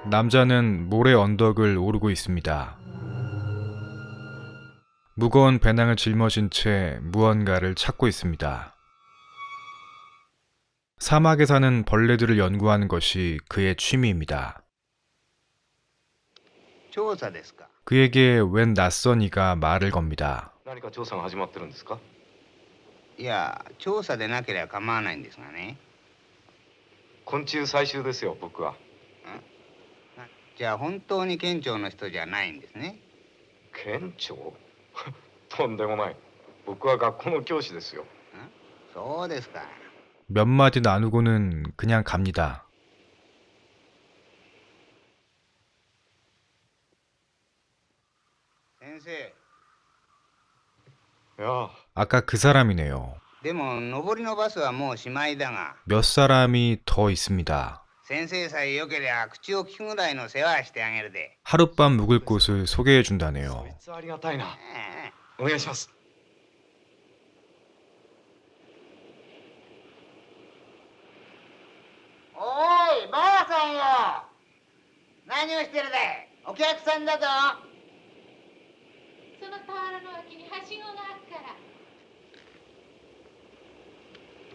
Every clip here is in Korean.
남자는 모래 언덕을 오르고 있습니다. 무거운 배낭을 짊어진 채 무언가를 찾고 있습니다. 사막에 사는 벌레들을 연구하는 것이 그의 취미입니다. 그에게 웬 낯선 이가 말을 겁니다. 何か調査が始まってるんですか？いや、調査でなければ構わないんですがね。昆虫採集ですよ、僕は。じゃあ本当に県庁の人じゃないんですね。県庁？とんでもない。僕は学校の教師ですよ。そうですか。 몇 마디 나누고는 그냥 갑니다. 先生。 야, 아까 그 사람이네요. でも上りのバスはもうしまいだが。 몇 사람이 더 있습니다. 先生さえよけりゃ口を聞くぐらいの世話してあげるで。 하룻밤 묵을 곳을 소개해 준다네요. そいつありがたいな。お願いします。おーい、ばあさんよ。何をしてるだい。お客さんだぞ。その俵の脇にはしごがあるか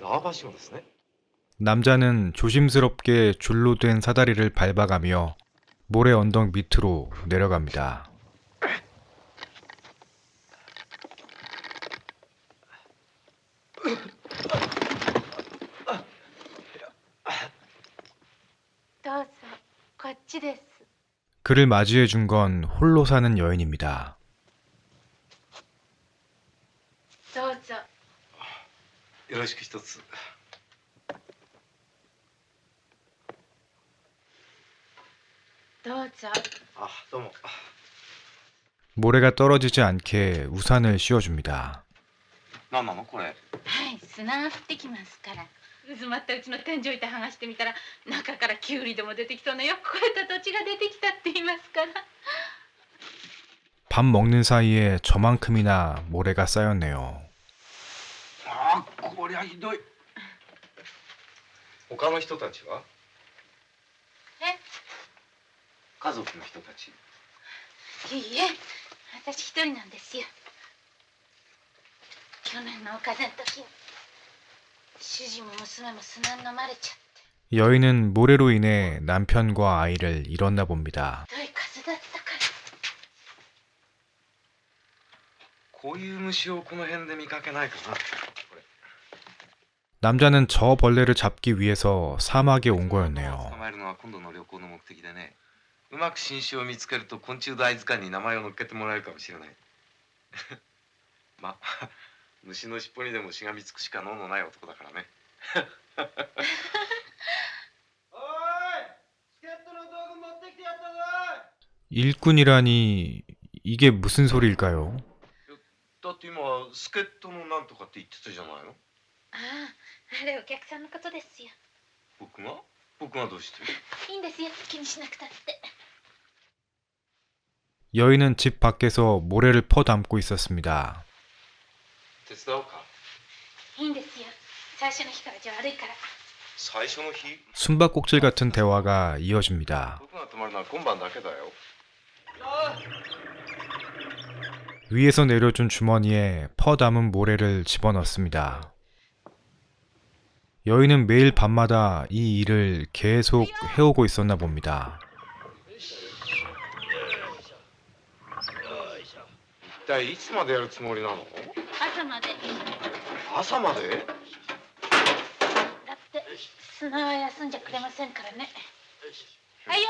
ら。縄ばしごですね。 남자는 조심스럽게 줄로 된 사다리를 밟아가며 모래 언덕 밑으로 내려갑니다. 그를 맞이해 준 건 홀로 사는 여인입니다. どうぞ。よろしく一つ。どうぞ。あ、どうも。 모래가 떨어지지 않게 우산을 씌워줍니다. 何なのこれ？はい、砂が降ってきますから。渦まったうちの天井板剥がしてみたら中からキュウリでも出てきそうなよく肥えた土地が出てきたって言いますから。 밥 먹는 사이에 저만큼이나 모래가 쌓였네요. ああ、こりゃひどい。他の人たちは？え？家族の人たち。いいえ、私一人なんですよ。去年のお風邪の時に主人も娘も砂に飲まれちゃって。 여인은 모래로 인해 남편과 아이를 잃었나 봅니다. ひどい風だったから。こういう虫をこの辺で見かけないかな。これ。 남자는 저 벌레를 잡기 위해서 사막에 온 거였네요. 捕まえるのは今度の旅行の目的でね。うまく新種を見つけると昆虫大図鑑に名前を載っけてもらえるかもしれない。まあ、虫の尻尾にでもしがみつくしか能のない男だからね。 おい、チケットの道具持ってきてやったぞ。 일꾼이라니 이게 무슨 소리일까요? だって今助っ人のなんとかって言ってたじゃないの。ああ、あれお客さんのことですよ。僕が？僕がどうして？いいんですよ、気にしなくたって。 여인은 집 밖에서 모래를 퍼담고 있었습니다. 手伝おうか。いいんですよ、最初の日からじゃ悪いから。最初の日？ 숨바꼭질 같은 대화가 이어집니다. 僕が泊まるのは今晩だけだよ。 위에서 내려준 주머니에 퍼담은 모래를 집어넣습니다. 여인은 매일 밤마다 이 일을 계속 해오고 있었나 봅니다. 一体いつまでやるつもりなの？朝まで。朝まで？だって砂は休んじゃくれませんからね。はいよ。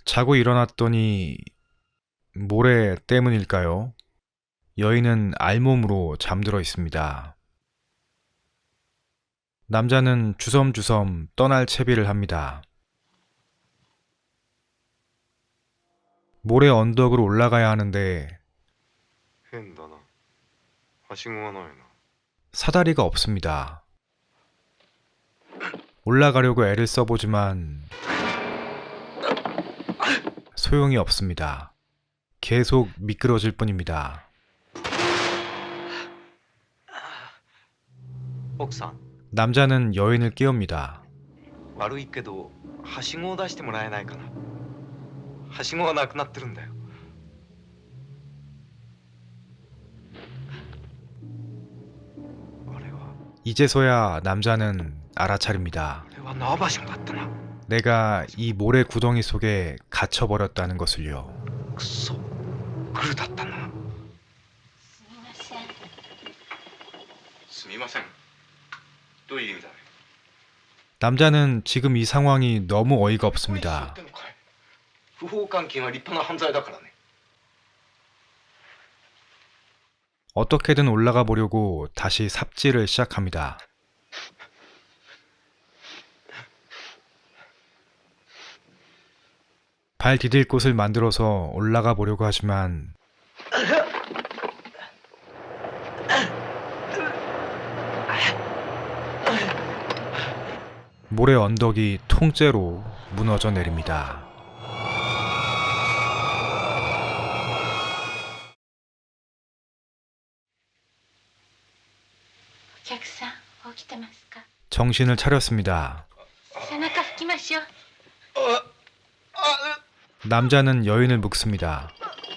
자고 일어났더니 모래 때문일까요? 여인은 알몸으로 잠들어 있습니다. 남자는 주섬주섬 떠날 채비를 합니다. 모래 언덕으로 올라가야 하는데 変だな。はしごがないな。 사다리가 없습니다. 올라가려고 애를 써보지만 소용이 없습니다. 계속 미끄러질 뿐입니다. 奥さん 남자는 여인을 깨웁니다. 悪いけどはしごを出してもらえないかな。はしごがなくなってるんだよ。あれは 이제서야 남자는 알아차립니다. あれは縄ばしごだったな。 내가 이 모래 구덩이 속에 갇혀버렸다는 것을요. くそグルだったな。すみません。すみません。どういう意味だね。 남자는 지금 이 상황이 너무 어이가 없습니다. 不法監禁は立派な犯罪だからね。 어떻게든 올라가 보려고 다시 삽질을 시작합니다. 발 디딜 곳을 만들어서 올라가 보려고 하지만 모래 언덕이 통째로 무너져 내립니다. 정신을 차렸습니다. 背中拭きましょう。 남자는 여인을 묵습니다.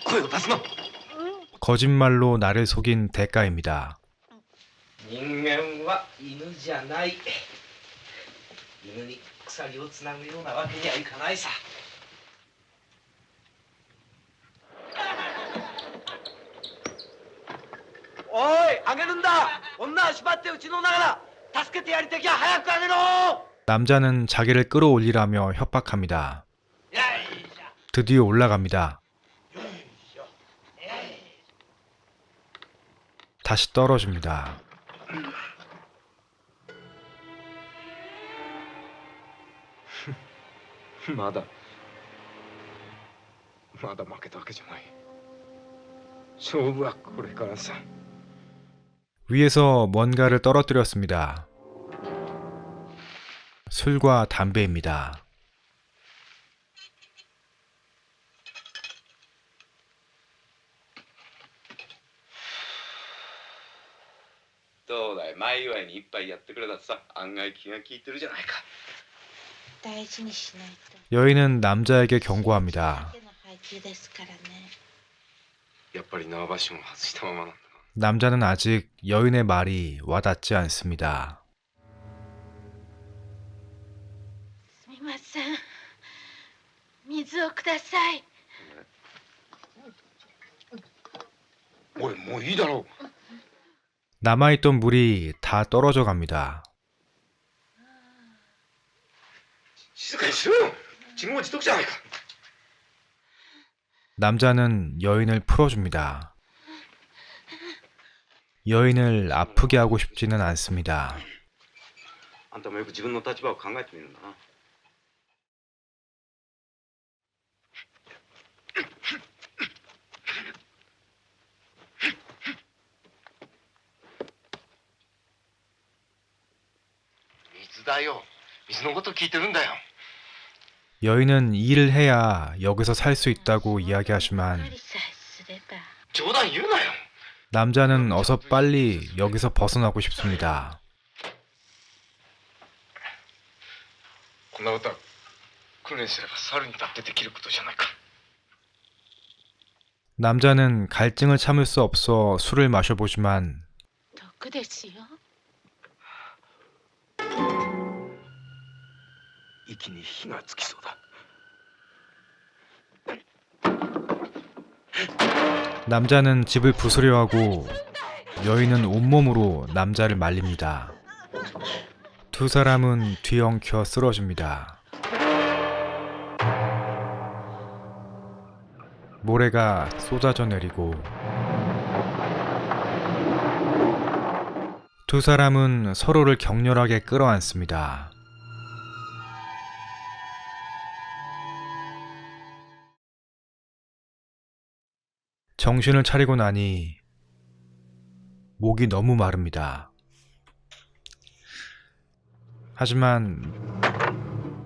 声を出すな。 거짓말로 나를 속인 대가입니다. 人間は犬じゃない。犬に鎖をつなぐようなわけにはいかないさ。おい、あげるんだ。女は縛ってうちの中だ。助けてやりてきゃ早くあげろ。 남자는 자기를 끌어올리라며 협박합니다. 드디어 올라갑니다. 다시 떨어집니다. まだ負けたわけじゃない。勝負はこれからさ。 위에서 뭔가를 떨어뜨렸습니다. 술과 담배입니다. どうだい、前祝いに一杯やってくれたってさ、案外気が利いてるじゃないか。大事にしないと。 여인은 남자에게 경고합니다. 手の配給ですからね。やっぱり縄ばしごを外したままなんだな。 남자는 아직 여인의 말이 와닿지 않습니다. すみません。水をください。おい、もういいだろう。 남아있던 물이 다 떨어져 갑니다. 静かにしろよ。自業自得じゃないか。 남자는 여인을 풀어줍니다. 여인을 아프게 하고 싶지는 않습니다. あんたもよく自分の立場を考えてみるんだな。 水だよ。水のこと聞いてるんだよ。 여인은 일을 해야 여기서 살 수 있다고 이야기하지만 りさえすれば。 冗談言うなよ。 남자는 어서 빨리 여기서 벗어나고 싶습니다. こんなことは訓練すれば猿にだってできることじゃないか。 남자는 갈증을 참을 수 없어 술을 마셔보지만 毒ですよ。 息に火がつきそうだ。 남자는 집을 부수려 하고 여인은 온몸으로 남자를 말립니다. 두 사람은 뒤엉켜 쓰러집니다. 모래가 쏟아져 내리고 두 사람은 서로를 격렬하게 끌어안습니다. 정신을 차리고 나니 목이 너무 마릅니다. 하지만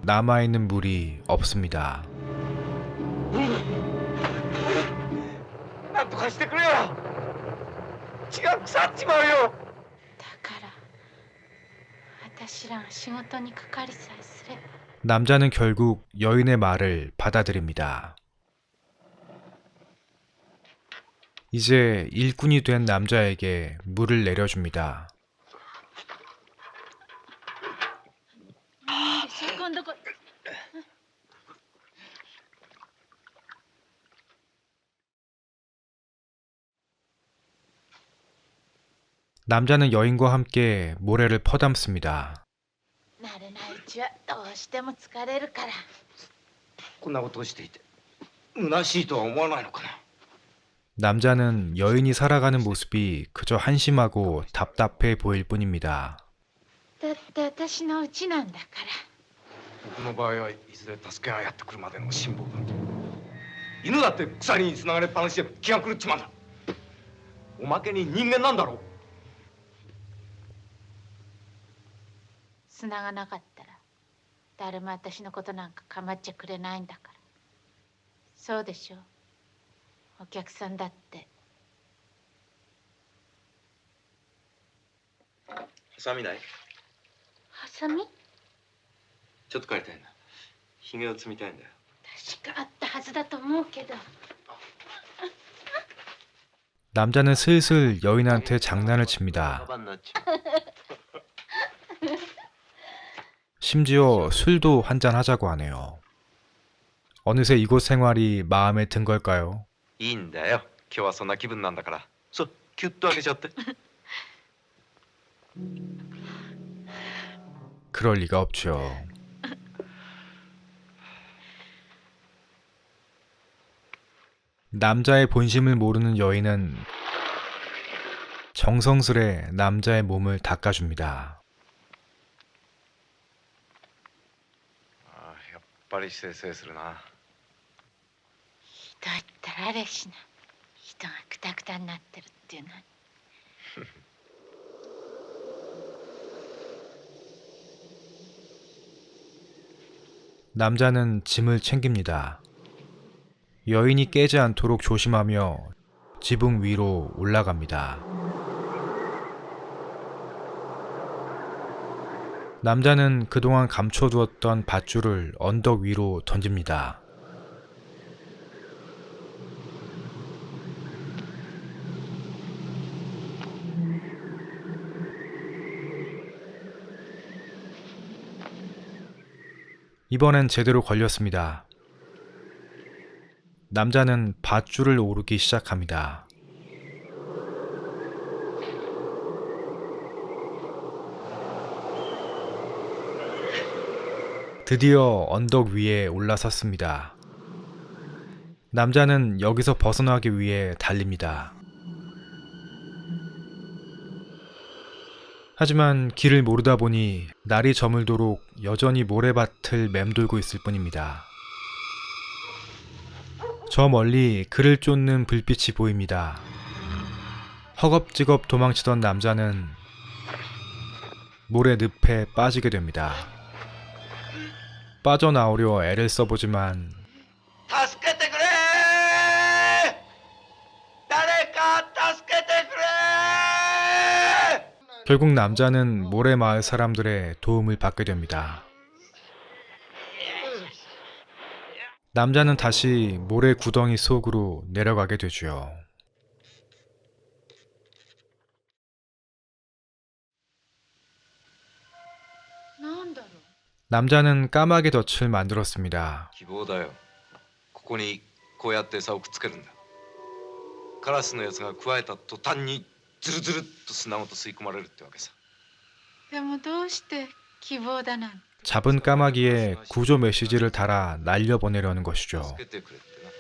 남아있는 물이 없습니다. なんとかしてくれよ。血が腐っちまうよ。だから私らが仕事にかかりさえすれば。 남자는 결국 여인의 말을 받아들입니다. 이제 일꾼이 된 남자에게 물을 내려줍니다. なんでしょ今度こ 남자는 여인과 함께 모래를 퍼담습니다. 慣れないうちはどうしても疲れるから。こんなことをしていて虚しいとは思わないのかな。 남자는 여인이 살아가는 모습이 그저 한심하고 답답해 보일 뿐입니다. だって私のうちなんだから。僕の場合はいずれ助けがやってくるまでの辛抱だ。犬だって鎖につながれっぱなしで気が狂っちまうんだ。おまけに人間なんだろう。砂がなかったら誰も私のことなんか構っちゃくれないんだから。そうでしょ。お客さんだって。ハサミない？ハサミ？ちょっと借りたいんだ。ひげを摘みたいんだよ。確かあったはずだと思うけど。 남자는 슬슬 여인한테 장난을 칩니다. 심지어 술도 한잔 하자고 하네요. 어느새 이곳 생활이 마음에 든 걸까요? いいんだよ。今日はそんな気分なんだから。そう、キュッと開けちゃって。 그럴 리가 없죠. 남자의 본심을 모르는 여인은 정성스레 남자의 몸을 닦아줍니다. やっぱりせいせいするな。ひどいったらあれしな。人がクタクタになってるっていうのに。 남자는 짐을 챙깁니다. 여인이 깨지 않도록 조심하며 지붕 위로 올라갑니다. 남자는 그동안 감춰두었던 밧줄을 언덕 위로 던집니다. 이번엔 제대로 걸렸습니다. 남자는 밧줄을 오르기 시작합니다. 드디어 언덕 위에 올라섰습니다. 남자는 여기서 벗어나기 위해 달립니다. 하지만 길을 모르다 보니 날이 저물도록 여전히 모래밭을 맴돌고 있을 뿐입니다. 저 멀리 그를 쫓는 불빛이 보입니다. 허겁지겁 도망치던 남자는 모래 늪에 빠지게 됩니다. 빠져나오려 애를 써보지만 助けてくれ！誰か助けてくれ！ 결국 남자는 모래 마을 사람들의 도움을 받게 됩니다. 남자는 다시 모래 구덩이 속으로 내려가게 되죠. 남자는 까마귀 덫을 만들었습니다. 希望だよ。ここにこうやって餌をくっつけるんだ。カラスのやつが加えた途端にズルズルっと砂ごと吸い込まれるってわけさ。でもどうして希望だなんて。 잡은 까마귀에 구조 메시지를 달아 날려보내려는 것이죠. 助けてくれってな。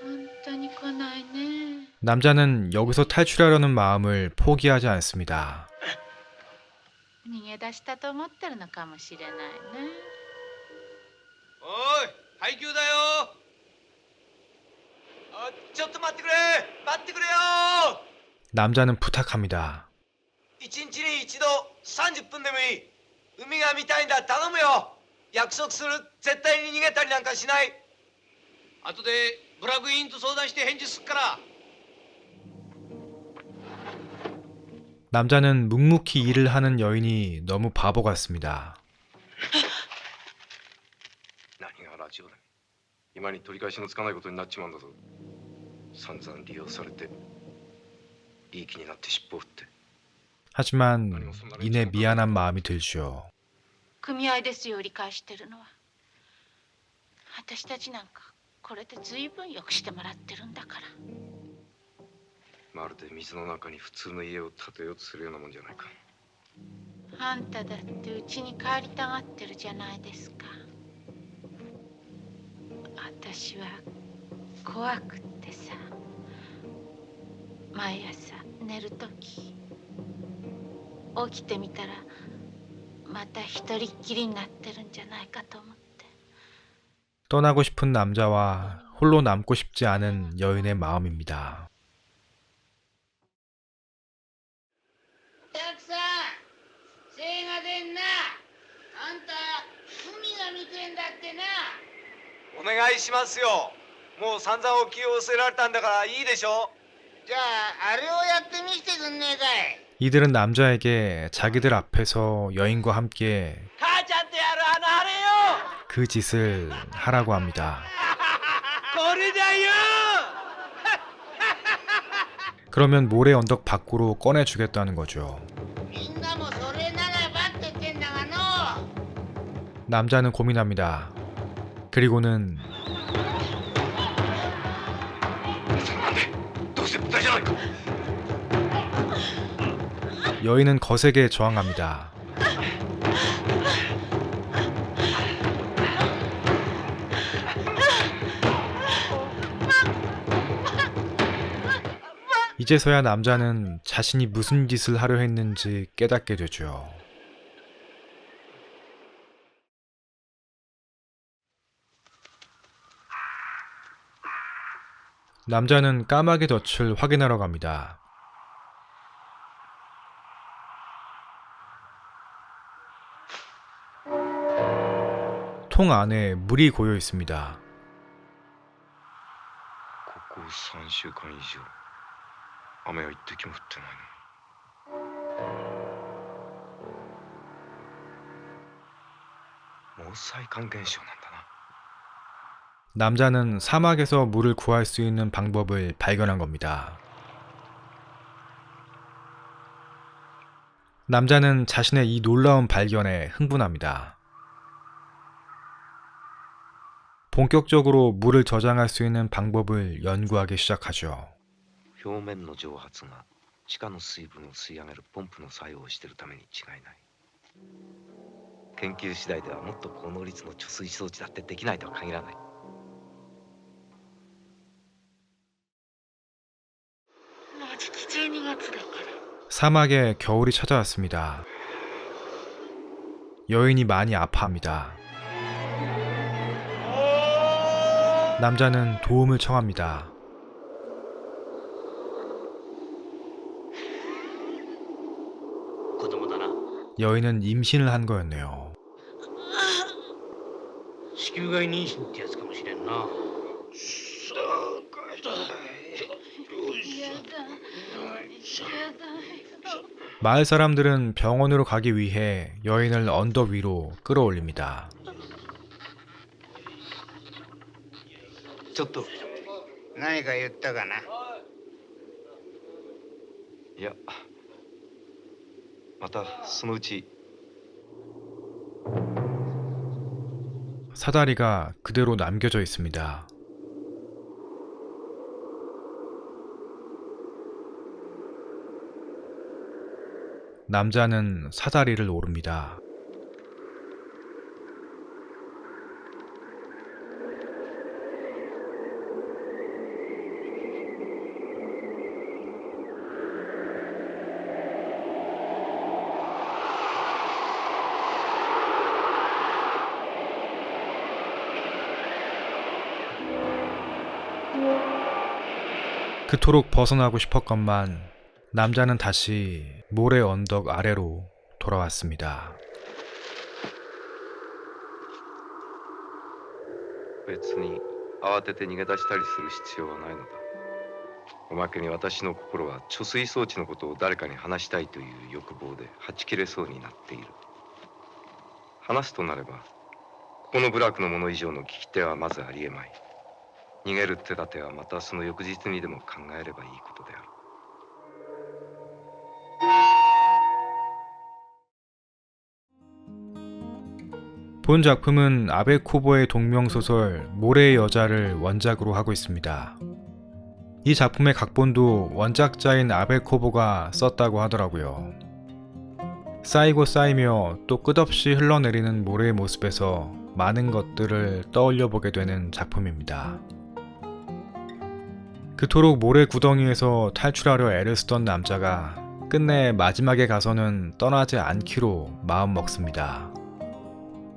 本当に来ないね。 남자는 여기서 탈출하려는 마음을 포기하지 않습니다. 逃げ出したと思ってるのかもしれないね。おい、配給だよ。ちょっと待ってくれ、待ってくれよ。 남자는 부탁합니다. 一日に一度30分でもいい。海が見たいんだ、頼むよ。約束する、絶対に逃げたりなんかしない。後でブラグインと相談して返事すっから。 남자는 묵묵히 일을 하는 여인이 너무 바보 같습니다. 何がラジオだ。今に取り返しのつかないことになっちまうんだぞ。散々利用されていい気になって尻尾を振って。 하지만 이내 미안한 마음이 들죠. 組合ですよ、理解してるのは。私たちなんかこれで随分よくしてもらってるんだから。まるで水の中に普通の家を建てようとするようなもんじゃないか。あんただってうちに帰りたがってるじゃないですか。私は怖くってさ、毎朝寝るとき起きてみたらまた一人っきりになってるんじゃないかと思って。 떠나고 싶은 남자와 홀로 남고 싶지 않은 여인의 마음입니다. お客さん、精が出んな。あんた海が見てんだってな。お願いしますよ。もう散々お気を寄せられたんだからいいでしょ。じゃああれをやってみせてくんねえかい。 이들은 남자에게 자기들 앞에서 여인과 함께 母ちゃんとやるあれよ。 그 짓을 하라고 합니다. これだよ。 그러면 모래 언덕 밖으로 꺼내주겠다는 거죠. みんなもそれならばって言ってんだがの。 남자는 고민합니다. 그리고는 なんでどうせ無駄じゃないか。 여인은 거세게 저항합니다. 이제서야 남자는 자신이 무슨 짓을 하려 했는지 깨닫게 되죠. 남자는 까마귀 덫을 확인하러 갑니다. 통 안에 물이 고여 있습니다. ここ3週間以上雨は一滴も降ってないの。毛細管現象なんだな。 남자는 사막에서 물을 구할 수 있는 방법을 발견한 겁니다. 남자는 자신의 이 놀라운 발견에 흥분합니다. 본격적으로 물을 저장할 수 있는 방법을 연구하기 시작하죠. 表面の蒸発が地下の水分を吸い上げるポンプの作用をしているために違いない。研究次第ではもっと高能率の貯水装置だってできないとは限らない。 사막에 겨울이 찾아왔습니다. 여인이 많이 아파합니다. 남자는 도움을 청합니다. 여인은 임신을 한 거였네요. 子宮外妊娠ってやつかもしれんな。 마을 사람들은 병원으로 가기 위해 여인을 언덕 위로 끌어올립니다. ちょっと。何か言ったかな。いや、またそのうち。 사다리가 그대로 남겨져 있습니다. 남자는 사다리를 오릅니다. 그토록 벗어나고 싶었건만 남자는 다시 모래 언덕 아래로 돌아왔습니다. 別に慌てて逃げ出したりする必要はないのだ。おまけに私の心は貯水装置のことを誰かに話したいという欲望ではち切れそうになっている。話すとなればここの部落の者以上の聞き手はまずありえまい。逃げる手立てはまたその翌日にでも考えればいいことである。 본 작품은 아베 코보의 동명소설 모래의 여자를 원작으로 하고 있습니다. 이 작품의 각본도 원작자인 아베 코보가 썼다고 하더라고요. 쌓이고 쌓이며 또 끝없이 흘러내리는 모래의 모습에서 많은 것들을 떠올려 보게 되는 작품입니다. 그토록 모래 구덩이에서 탈출하려 애를 쓰던 남자가 끝내 마지막에 가서는 떠나지 않기로 마음먹습니다.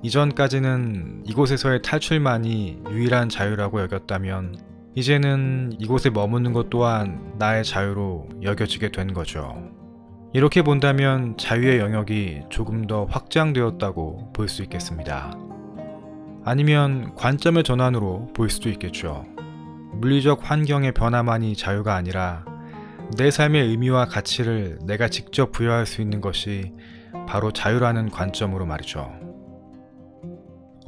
이전까지는 이곳에서의 탈출만이 유일한 자유라고 여겼다면 이제는 이곳에 머무는 것 또한 나의 자유로 여겨지게 된 거죠. 이렇게 본다면 자유의 영역이 조금 더 확장되었다고 볼 수 있겠습니다. 아니면 관점의 전환으로 볼 수도 있겠죠. 물리적 환경의 변화만이 자유가 아니라 내 삶의 의미와 가치를 내가 직접 부여할 수 있는 것이 바로 자유라는 관점으로 말이죠.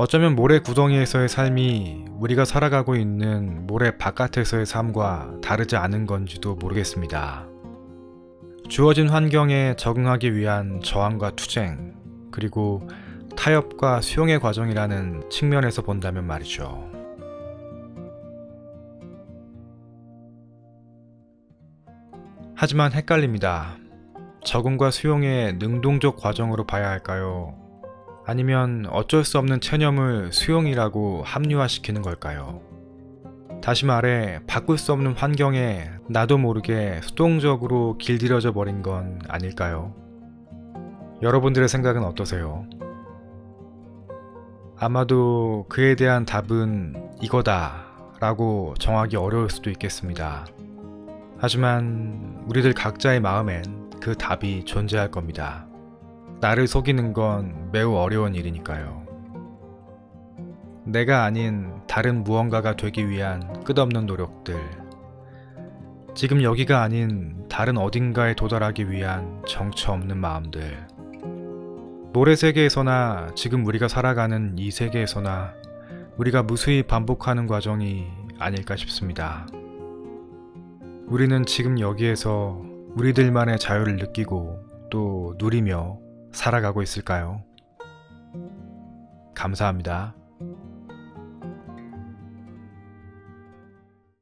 어쩌면 모래 구덩이에서의 삶이 우리가 살아가고 있는 모래 바깥에서의 삶과 다르지 않은 건지도 모르겠습니다. 주어진 환경에 적응하기 위한 저항과 투쟁, 그리고 타협과 수용의 과정이라는 측면에서 본다면 말이죠. 하지만 헷갈립니다. 적응과 수용의 능동적 과정으로 봐야 할까요? 아니면 어쩔 수 없는 체념을 수용이라고 합리화시키는 걸까요? 다시 말해 바꿀 수 없는 환경에 나도 모르게 수동적으로 길들여져 버린 건 아닐까요? 여러분들의 생각은 어떠세요? 아마도 그에 대한 답은 이거다 라고 정하기 어려울 수도 있겠습니다. 하지만 우리들 각자의 마음엔 그 답이 존재할 겁니다. 나를 속이는 건 매우 어려운 일이니까요. 내가 아닌 다른 무언가가 되기 위한 끝없는 노력들, 지금 여기가 아닌 다른 어딘가에 도달하기 위한 정처 없는 마음들, 모래 세계에서나 지금 우리가 살아가는 이 세계에서나 우리가 무수히 반복하는 과정이 아닐까 싶습니다. 우리는 지금 여기에서 우리들만의 자유를 느끼고 또 누리며 살아가고 있을까요? 감사합니다.